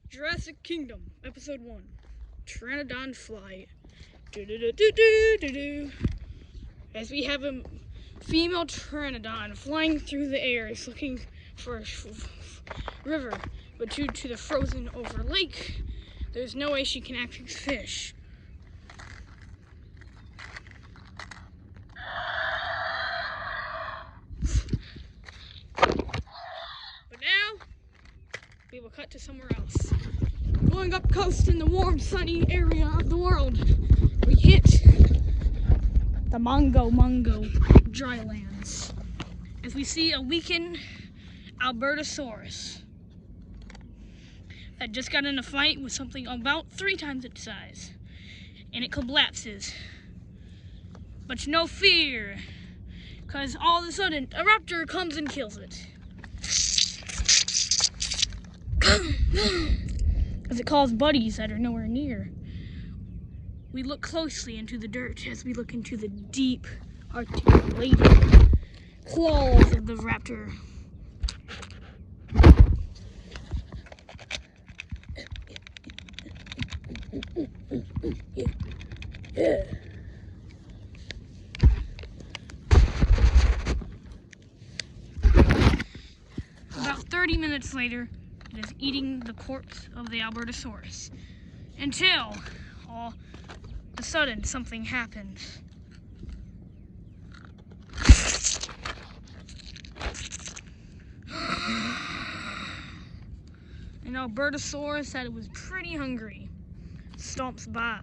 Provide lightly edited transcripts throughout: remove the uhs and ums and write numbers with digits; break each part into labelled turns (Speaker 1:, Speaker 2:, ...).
Speaker 1: Jurassic Kingdom, Episode 1. Pteranodon Flight. As we have a female pteranodon flying through the air, it's looking for a river, but due to the frozen over lake, there's no way she can access fish. But now, we will cut to somewhere else. Going up coast in the warm, sunny area of the world, we hit the Mungo drylands as we see a weakened Albertosaurus that just got in a fight with something about 3 times its size, and it collapses. But no fear, because all of a sudden a raptor comes and kills it. As it calls buddies that are nowhere near. We look closely into the dirt as we look into the deep, articulated claws of the raptor. About 30 minutes later, it is eating the corpse of the Albertosaurus until all of a sudden something happens. An Albertosaurus that was pretty hungry stomps by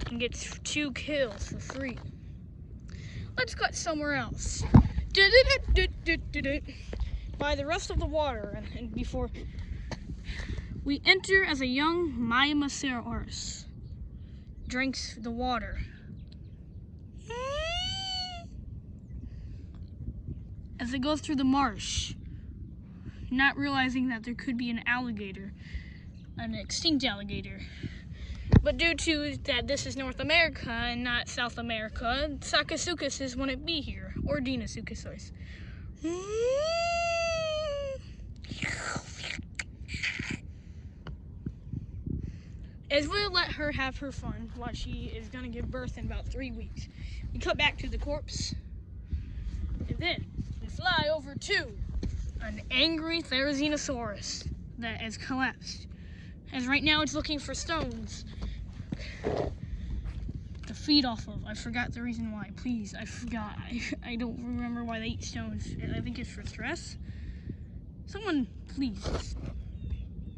Speaker 1: and gets 2 kills for free. Let's cut somewhere else. By the rest of the water, and before we enter as a young Maiasaurus drinks the water. As it goes through the marsh, not realizing that there could be an alligator, an extinct alligator. But due to that this is North America and not South America, Sakasuchus wouldn't be here, or Deinosuchus. As we'll let her have her fun while she is going to give birth in about 3 weeks. We cut back to the corpse, and then we fly over to an angry Therizinosaurus that has collapsed. As right now it's looking for stones to feed off of. I forgot the reason why. Please, I forgot. I don't remember why they eat stones. I think it's for stress. Someone, please,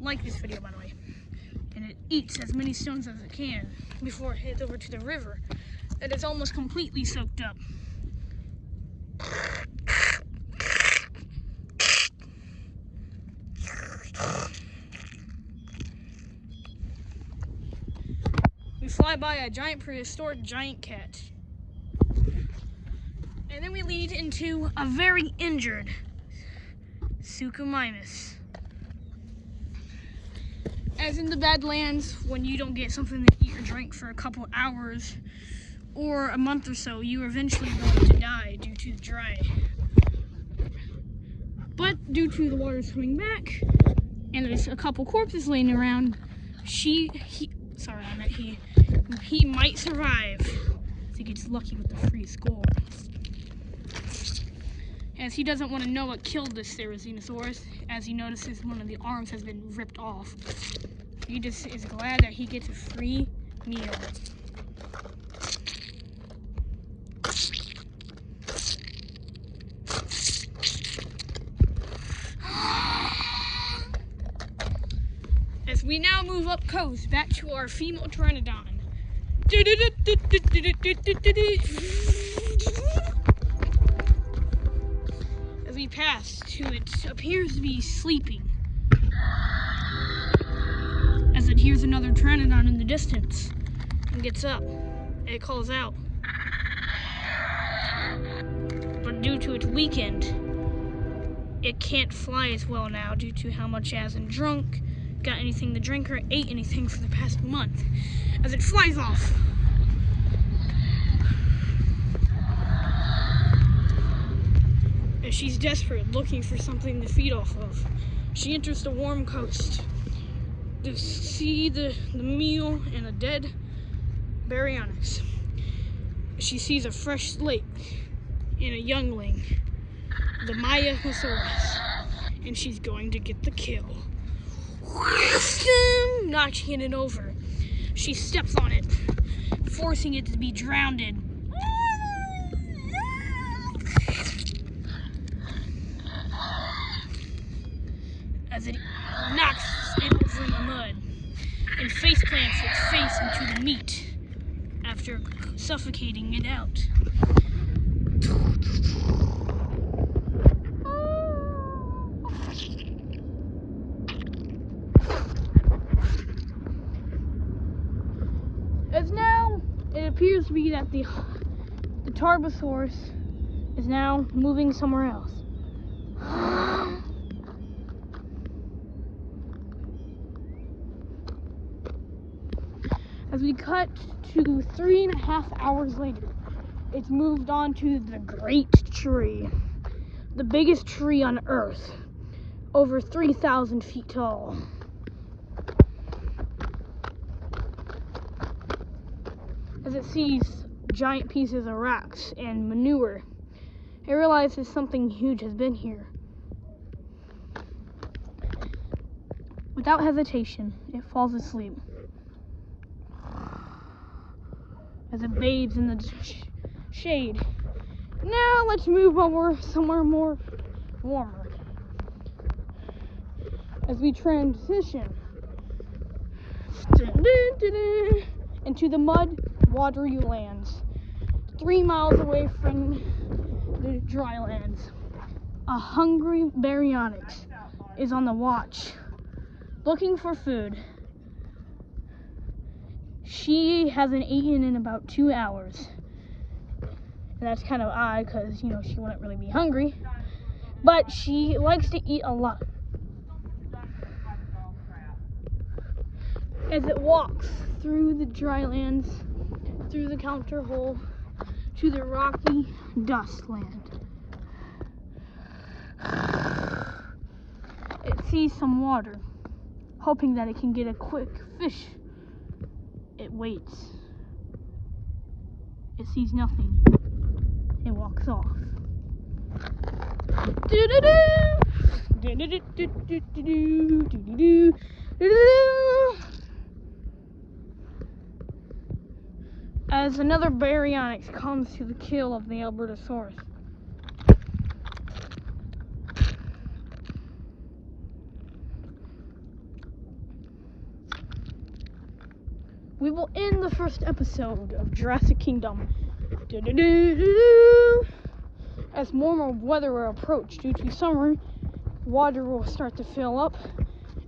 Speaker 1: like this video, by the way. And it eats as many stones as it can before it heads over to the river that is almost completely soaked up. We fly by a giant prehistoric giant cat. And then we lead into a very injured Suchomimus. As in the Badlands, when you don't get something to eat or drink for a couple hours or a month or so, you are eventually going to die due to the dry. But due to the water's coming back and there's a couple corpses laying around, he might survive if he gets lucky with the free score. As he doesn't want to know what killed this Therizinosaurus, as he notices one of the arms has been ripped off. He just is glad that he gets a free meal. As we now move up coast back to our female pteranodon. As we pass to it appears to be sleeping. As it hears another pteranodon in the distance and gets up. It calls out. But due to its weekend, it can't fly as well now due to how much it hasn't drunk, got anything to drink, or ate anything for the past month. As it flies off. As she's desperate, looking for something to feed off of, she enters the warm coast to see the meal and a dead baryonyx. She sees a fresh lake and a youngling, the Myosaurus, and she's going to get the kill. Knocking it over. She steps on it, forcing it to be drowned. As it knocks it over in the mud and face plants its face into the meat after suffocating it out. As now, it appears to be that the Tarbosaurus is now moving somewhere else. As we cut to 3.5 hours later, it's moved on to the Great Tree, the biggest tree on Earth, over 3,000 feet tall. As it sees giant pieces of rocks and manure, it realizes something huge has been here. Without hesitation, it falls asleep as it bathes in the shade. Now let's move over somewhere more warmer as we transition into the mud watery lands 3 miles away from the dry lands. A hungry baryonyx is on the watch looking for food. She hasn't eaten in about 2 hours. And that's kind of odd because, she wouldn't really be hungry. But she likes to eat a lot. As it walks through the dry lands, through the counter hole, to the rocky dust land. It sees some water, hoping that it can get a quick fish. It waits. It sees nothing. It walks off. As another baryonyx comes to the kill of the Albertosaurus. We will end the first episode of Jurassic Kingdom. As warmer weather will approach due to summer, water will start to fill up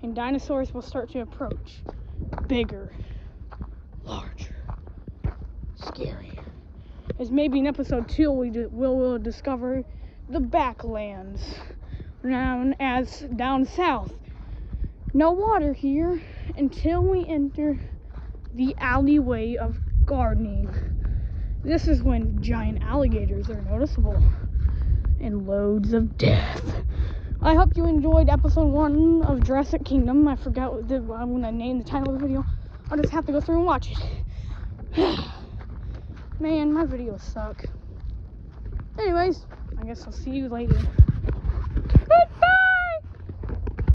Speaker 1: and dinosaurs will start to approach. Bigger, larger, scarier. As maybe in episode 2 we'll discover the backlands, known as down south. No water here until we enter the alleyway of gardening. This is when giant alligators are noticeable and loads of death. I hope you enjoyed episode 1 of Jurassic Kingdom. I forgot when I named the title of the video. I'll just have to go through and watch it. Man, my videos suck. Anyways, I guess I'll see you later.